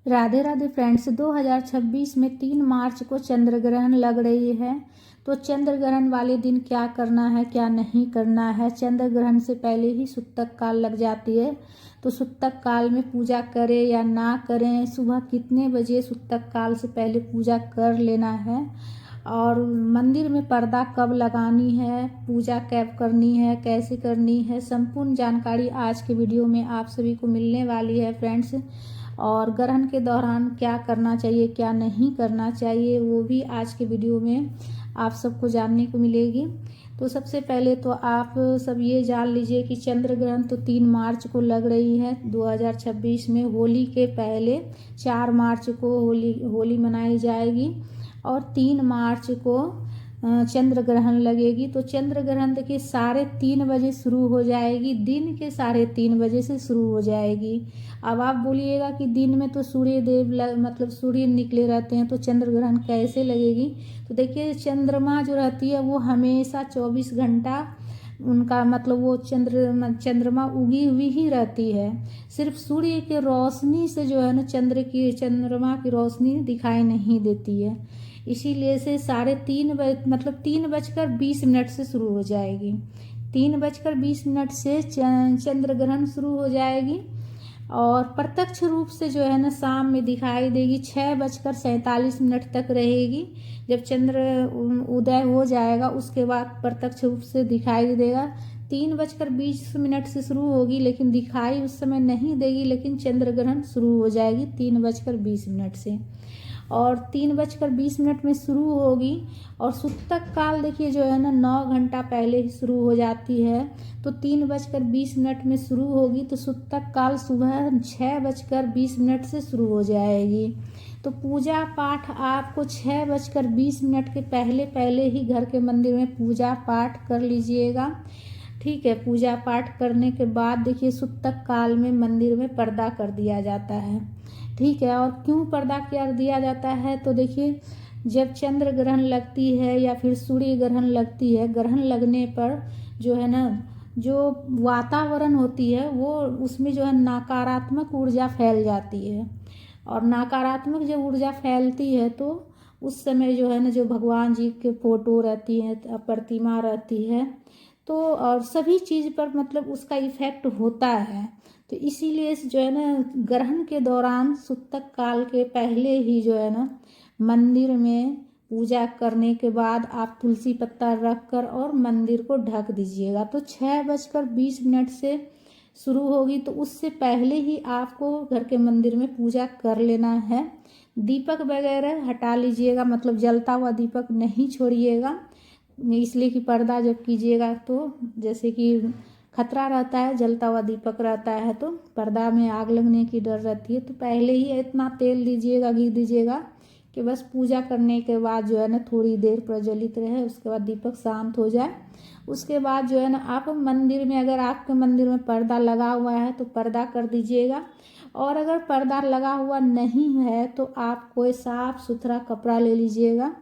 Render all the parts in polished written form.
Radhe Radhe friends, 2026 में 3 मार्च को चंद्र ग्रहण लग रही है। तो चंद्र ग्रहण वाले दिन क्या करना है, क्या नहीं करना है। चंद्र ग्रहण से पहले ही सुतक काल लग जाती है, तो सुतक काल में पूजा करें या ना करें, सुबह कितने बजे सुतक काल से पहले पूजा कर लेना है, और मंदिर में पर्दा कब लगानी है, पूजा कब करनी है, कैसे करनी है, संपूर्ण जानकारी आज के वीडियो में आप सभी को मिलने वाली है फ्रेंड्स। और ग्रहण के दौरान क्या करना चाहिए, क्या नहीं करना चाहिए, वो भी आज के वीडियो में आप सबको जानने को मिलेगी। तो सबसे पहले तो आप सब ये जान लीजिए कि चंद्र ग्रहण तो 3 मार्च को लग रही है 2026 में। होली के पहले 4 मार्च को होली मनाई जाएगी, और 3 मार्च को चंद्र ग्रहण लगेगी। तो चंद्र ग्रहण देखिए 3:30 बजे शुरू हो जाएगी, दिन के 3:30 बजे से शुरू हो जाएगी। अब आप बोलिएगा कि दिन में तो सूर्य देव मतलब सूर्य निकले रहते हैं, तो चंद्र ग्रहण कैसे लगेगी। तो देखिए चंद्रमा जो रहती है वो हमेशा 24 घंटा उनका मतलब वो चंद्रमा उगी हुई ही रहती है। सिर्फ सूर्य की रोशनी से जो है ना चंद्रमा की रोशनी दिखाई नहीं देती है। इसीलिए से 3:30 मतलब 3:20 से शुरू हो जाएगी। 3:20 से चंद्र ग्रहण शुरू हो जाएगी, और प्रत्यक्ष रूप से जो है ना शाम में दिखाई देगी 6:47 तक रहेगी। जब चंद्र उदय हो जाएगा उसके बाद प्रत्यक्ष रूप से दिखाई देगा। 3:20 से शुरू होगी, लेकिन दिखाई उस समय नहीं देगी, लेकिन चंद्र ग्रहण शुरू हो जाएगी 3:20 से। और 3:20 में शुरू होगी, और सुतक काल देखिए जो है ना 9 घंटा पहले ही शुरू हो जाती है। तो 3:20 में शुरू होगी, तो सुतक काल सुबह 6:20 से शुरू हो जाएगी। तो पूजा पाठ आपको 6:20 के पहले पहले ही घर के मंदिर में पूजा पाठ कर लीजिएगा। ठीक है, पूजा पाठ करने के बाद देखिए सुतक काल में मंदिर में पर्दा कर दिया जाता है। ठीक है, और क्यों पर्दा कर दिया जाता है, तो देखिए जब चंद्र ग्रहण लगती है या फिर सूर्य ग्रहण लगती है, ग्रहण लगने पर जो है ना जो वातावरण होती है वो उसमें जो है नकारात्मक ऊर्जा फैल जाती है। और नकारात्मक जब ऊर्जा फैलती है तो उस समय जो है ना जो भगवान जी के फोटो रहती है, प्रतिमा रहती है, तो और सभी चीज़ पर मतलब उसका इफेक्ट होता है। तो इसीलिए जो है ना ग्रहण के दौरान सुतक काल के पहले ही जो है ना मंदिर में पूजा करने के बाद आप तुलसी पत्ता रख कर और मंदिर को ढक दीजिएगा। तो 6:20 से शुरू होगी, तो उससे पहले ही आपको घर के मंदिर में पूजा कर लेना है। दीपक वगैरह हटा लीजिएगा, मतलब जलता हुआ दीपक नहीं छोड़िएगा, इसलिए कि पर्दा जब कीजिएगा तो जैसे कि खतरा रहता है, जलता हुआ दीपक रहता है तो पर्दा में आग लगने की डर रहती है। तो पहले ही इतना तेल दीजिएगा, घी दीजिएगा कि बस पूजा करने के बाद जो है ना थोड़ी देर प्रज्वलित रहे, उसके बाद दीपक शांत हो जाए। उसके बाद जो है ना आप मंदिर में, अगर आपके मंदिर में पर्दा लगा हुआ है तो पर्दा कर दीजिएगा, और अगर पर्दा लगा हुआ नहीं है तो आप कोई साफ सुथरा कपड़ा ले लीजिएगा।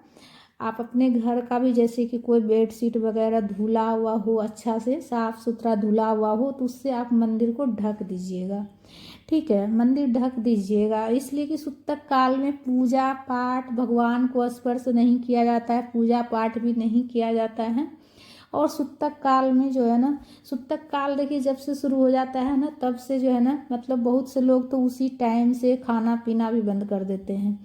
आप अपने घर का भी, जैसे कि कोई बेडशीट वगैरह धुला हुआ हो, अच्छा से साफ सुथरा धुला हुआ हो, तो उससे आप मंदिर को ढक दीजिएगा। ठीक है, मंदिर ढक दीजिएगा, इसलिए कि सुतक काल में पूजा पाठ भगवान को स्पर्श नहीं किया जाता है, पूजा पाठ भी नहीं किया जाता है। और सुतक काल में जो है ना, सुतक काल देखिए जब से शुरू हो जाता है ना तब से जो है ना मतलब बहुत से लोग तो उसी टाइम से खाना पीना भी बंद कर देते हैं।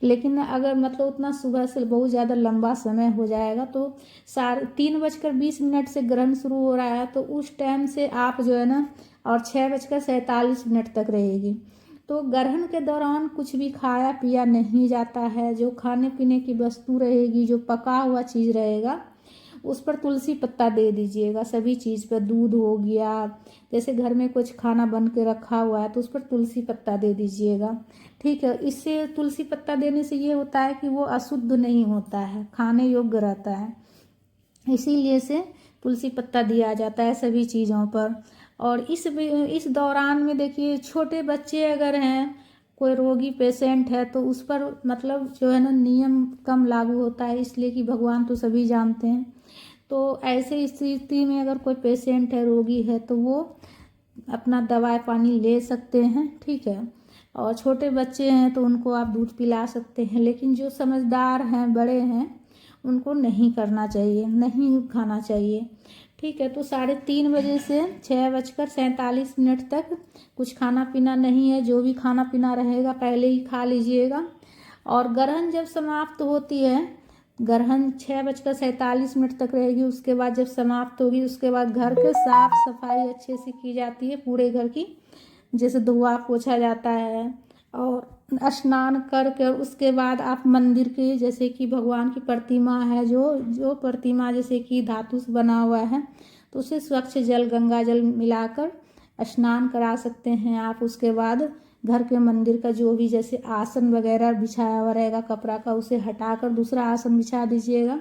लेकिन अगर मतलब उतना सुबह से बहुत ज़्यादा लंबा समय हो जाएगा तो 3:20 से ग्रहण शुरू हो रहा है, तो उस टाइम से आप जो है ना, और 6:47 तक रहेगी। तो ग्रहण के दौरान कुछ भी खाया पिया नहीं जाता है। जो खाने पीने की वस्तु रहेगी, जो पका हुआ चीज़ रहेगा, उस पर तुलसी पत्ता दे दीजिएगा। सभी चीज़ पर, दूध हो गया, जैसे घर में कुछ खाना बन के रखा हुआ है तो उस पर तुलसी पत्ता दे दीजिएगा। ठीक है, इससे तुलसी पत्ता देने से ये होता है कि वो अशुद्ध नहीं होता है, खाने योग्य रहता है, इसीलिए से तुलसी पत्ता दिया जाता है सभी चीज़ों पर। और इस दौरान में देखिए छोटे बच्चे अगर हैं, कोई रोगी पेशेंट है, तो उस पर मतलब जो है ना नियम कम लागू होता है, इसलिए कि भगवान तो सभी जानते हैं। तो ऐसे स्थिति में अगर कोई पेशेंट है, रोगी है, तो वो अपना दवाई पानी ले सकते हैं। ठीक है, और छोटे बच्चे हैं तो उनको आप दूध पिला सकते हैं, लेकिन जो समझदार हैं, बड़े हैं, उनको नहीं करना चाहिए, नहीं खाना चाहिए। ठीक है, तो 3:30 बजे से 6:47 तक कुछ खाना पीना नहीं है। जो भी खाना पीना रहेगा पहले ही खा लीजिएगा। और ग्रहण जब समाप्त होती है, ग्रहण 6:47 तक रहेगी, उसके बाद जब समाप्त होगी उसके बाद घर के साफ सफाई अच्छे से की जाती है पूरे घर की, जैसे धोआ पोछा जाता है। और स्नान करके उसके बाद आप मंदिर के, जैसे कि भगवान की प्रतिमा है, जो प्रतिमा जैसे कि धातु से बना हुआ है, तो उसे स्वच्छ जल, गंगा जल मिलाकर स्नान करा सकते हैं आप। उसके बाद घर के मंदिर का जो भी जैसे आसन वगैरह बिछाया हुआ रहेगा कपड़ा का, उसे हटाकर दूसरा आसन बिछा दीजिएगा,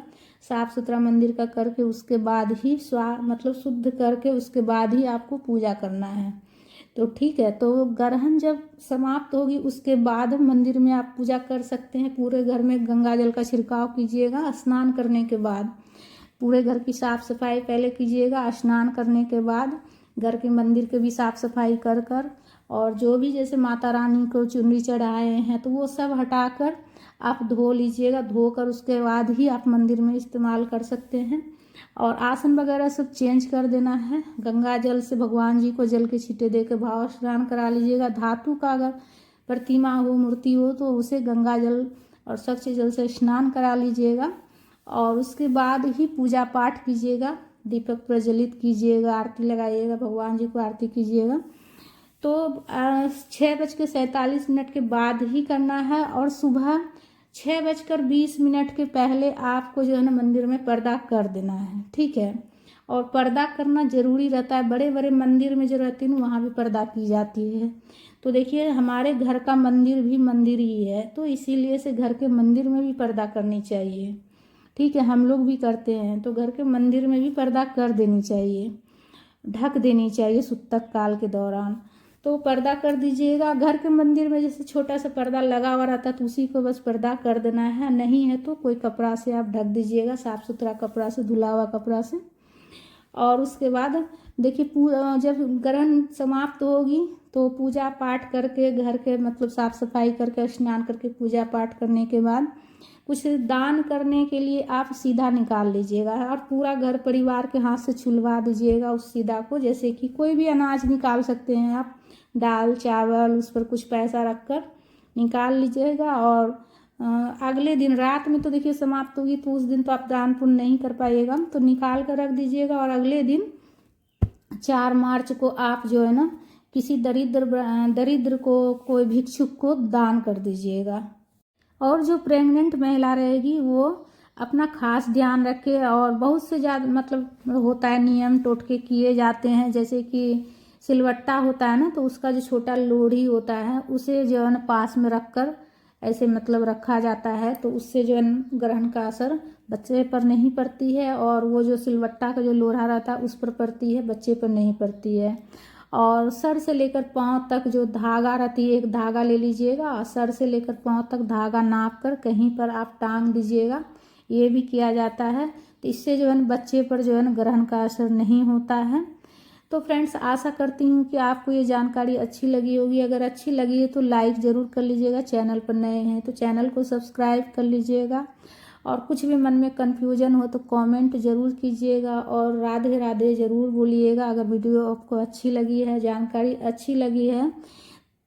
साफ सुथरा मंदिर का करके। उसके बाद ही शुद्ध करके उसके बाद ही आपको पूजा करना है। तो ठीक है, तो ग्रहण जब समाप्त होगी उसके बाद मंदिर में आप पूजा कर सकते हैं। पूरे घर में गंगा जल का छिड़काव कीजिएगा। स्नान करने के बाद पूरे घर की साफ सफाई पहले कीजिएगा। स्नान करने के बाद घर के मंदिर के भी साफ सफाई कर कर, और जो भी जैसे माता रानी को चुनरी चढ़ाए हैं तो वो सब हटाकर आप धो लीजिएगा। धोकर उसके बाद ही आप मंदिर में इस्तेमाल कर सकते हैं। और आसन वगैरह सब चेंज कर देना है। गंगा जल से भगवान जी को जल के छींटे दे के भाव स्नान करा लीजिएगा। धातु का अगर प्रतिमा हो, मूर्ति हो, तो उसे गंगा जल और स्वच्छ जल से स्नान करा लीजिएगा। और उसके बाद ही पूजा पाठ कीजिएगा, दीपक प्रज्वलित कीजिएगा, आरती लगाइएगा, भगवान जी को आरती कीजिएगा। तो 6:47 के बाद ही करना है। और सुबह 6:20 के पहले आपको जो है ना मंदिर में पर्दा कर देना है। ठीक है, और पर्दा करना ज़रूरी रहता है। बड़े बड़े मंदिर में जो रहती है वहाँ भी पर्दा की जाती है। तो देखिए, हमारे घर का मंदिर भी मंदिर ही है, तो इसीलिए से घर के मंदिर में भी पर्दा करनी चाहिए। ठीक है, हम लोग भी करते हैं, तो घर के मंदिर में भी पर्दा कर देनी चाहिए, ढक देनी चाहिए सूतक काल के दौरान। तो पर्दा कर दीजिएगा। घर के मंदिर में जैसे छोटा सा पर्दा लगा हुआ रहता है तो उसी को बस पर्दा कर देना है। नहीं है तो कोई कपड़ा से आप ढक दीजिएगा, साफ सुथरा कपड़ा से, धुला हुआ कपड़ा से। और उसके बाद देखिए, जब ग्रहण समाप्त होगी तो पूजा पाठ करके, घर के साफ सफाई करके, स्नान करके, पूजा पाठ करने के बाद कुछ दान करने के लिए आप सीधा निकाल लीजिएगा और पूरा घर परिवार के हाथ से छुलवा दीजिएगा उस सीधा को। जैसे कि कोई भी अनाज निकाल सकते हैं आप, दाल चावल, उस पर कुछ पैसा रखकर निकाल लीजिएगा। और अगले दिन रात में तो देखिए समाप्त होगी, तो उस दिन तो आप दान पुण्य नहीं कर पाइएगा, तो निकाल कर रख दीजिएगा। और अगले दिन 4 मार्च को आप जो है ना किसी दरिद्र को, कोई भिक्षुक को दान कर दीजिएगा। और जो प्रेग्नेंट महिला रहेगी वो अपना खास ध्यान रखे। और बहुत से ज़्यादा होता है, नियम टोटके किए जाते हैं, जैसे कि सिलवट्टा होता है ना, तो उसका जो छोटा लोढ़ी होता है उसे जो है ना पास में रखकर ऐसे रखा जाता है, तो उससे जो है ग्रहण का असर बच्चे पर नहीं पड़ती है। और वो जो सिलवट्टा का जो लोढ़ा रहता है उस पर पड़ती है, बच्चे पर नहीं पड़ती है। और सर से लेकर पाँव तक जो धागा रहती है, एक धागा ले लीजिएगा और सर से लेकर पाँव तक धागा नाप कर कहीं पर आप टांग दीजिएगा। ये भी किया जाता है, तो इससे जो है बच्चे पर जो है ग्रहण का असर नहीं होता है। तो फ्रेंड्स, आशा करती हूँ कि आपको ये जानकारी अच्छी लगी होगी। अगर अच्छी लगी है तो लाइक ज़रूर कर लीजिएगा। चैनल पर नए हैं तो चैनल को सब्सक्राइब कर लीजिएगा। और कुछ भी मन में कन्फ्यूजन हो तो कमेंट ज़रूर कीजिएगा। और राधे राधे ज़रूर बोलिएगा। अगर वीडियो आपको अच्छी लगी है, जानकारी अच्छी लगी है,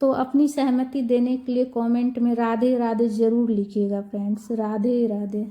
तो अपनी सहमति देने के लिए कमेंट में राधे राधे ज़रूर लिखिएगा फ्रेंड्स। राधे राधे।